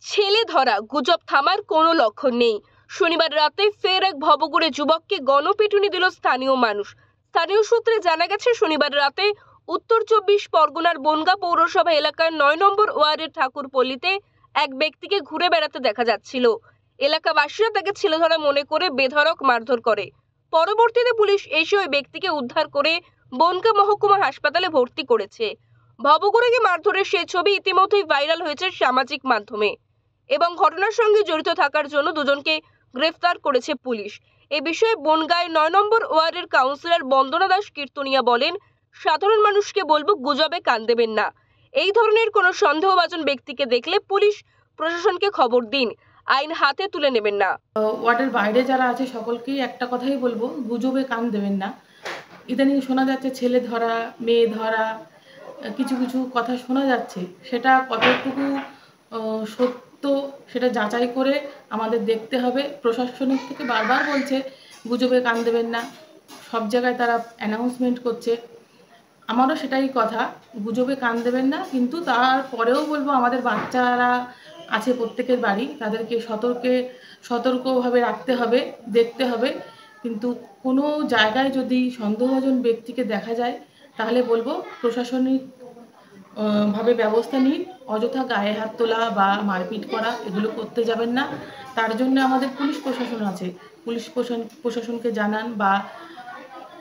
ছেলে ধরা গুজব থামার কোনো লক্ষণ নেই। শনিবার রাতে ফের এক ভবঘুরে যুবককে গণপিটুনি দিল স্থানীয় মানুষ। স্থানীয় সূত্রে জানা গেছে, শনিবার রাতে উত্তর 24 পরগনার বনগাঁ পৌরসভা এলাকার 9 নম্বর ওয়ার্ডের ঠাকুরপল্লীতে এক ব্যক্তিকে ঘুরে বেড়াতে দেখা যাচ্ছিল। এলাকাবাসীরা তাকে ছেলে ধরা মনে করে বেধড়ক মারধর করে। পরবর্তীতে পুলিশ এসে ওই ব্যক্তিকে উদ্ধার করে বনগাঁ মহকুমা হাসপাতালে ভর্তি করেছে। ভবঘুরেকে মারধরের সেই ছবি ইতিমধ্যেই ভাইরাল হয়েছে সামাজিক মাধ্যমে এবং ঘটনার সঙ্গে জড়িত থাকার জন্য দুজনকে গ্রেফতার করেছে পুলিশ। এ বিষয়ে বনগাঁয়ের 9 নম্বর ওয়ার্ডের কাউন্সিলর বন্দনা দাস কীর্তনিয়া বলেন, সাধারণ মানুষকে বলবো, গুজবে কান দেবেন না। এই ধরনের কোনো সন্দেহভাজন ব্যক্তিকে দেখলে পুলিশ প্রশাসনকে খবর দিন, আইন হাতে তুলে নেবেন না। ওয়ার্ডের বাইরে যারা আছে সকলকেই একটা কথাই বলবো, গুজবে কান দেবেন না। ইদানিং শোনা যাচ্ছে ছেলে ধরা, মেয়ে ধরা, কিছু কিছু কথা শোনা যাচ্ছে। সেটা কতটুকু সত্য সেটা যাচাই করে আমাদের দেখতে হবে। প্রশাসনের থেকে বারবার বলছে গুজবে কান দেবেন না, সব জায়গায় তারা অ্যানাউন্সমেন্ট করছে। আমারও সেটাই কথা, গুজবে কান দেবেন না। কিন্তু তারপরেও বলবো, আমাদের বাচ্চারা আছে প্রত্যেকের বাড়ি, তাদেরকে সতর্কভাবে রাখতে হবে, দেখতে হবে। কিন্তু কোনো জায়গায় যদি সন্দেহভাজন ব্যক্তিকে দেখা যায়, তাহলে বলবো প্রশাসনিক ভাবে ব্যবস্থা নিন। অযথা গায়ে হাত তোলা বা মারপিট করা এগুলো করতে যাবেন না। তার জন্য আমাদের পুলিশ প্রশাসন আছে। পুলিশ প্রশাসনকে জানান, বা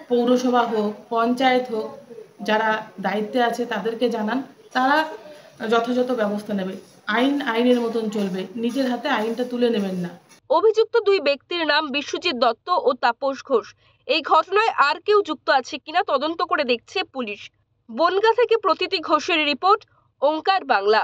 পৌরসভা হোক, পঞ্চায়েত হোক, যারা দায়িত্বে আছে তাদেরকে জানান। তারা যথাযথ ব্যবস্থা নেবে। আইন আইনের মতন চলবে, নিজের হাতে আইনটা তুলে নেবেন না। অভিযুক্ত দুই ব্যক্তির নাম বিশ্বজিৎ দত্ত ও তাপস ঘোষ। এই ঘটনায় আর কেউ যুক্ত আছে কিনা তদন্ত করে দেখছে পুলিশ। বনগাঁ থেকে প্রতীতি ঘোষের রিপোর্ট, ওঙ্কার বাংলা।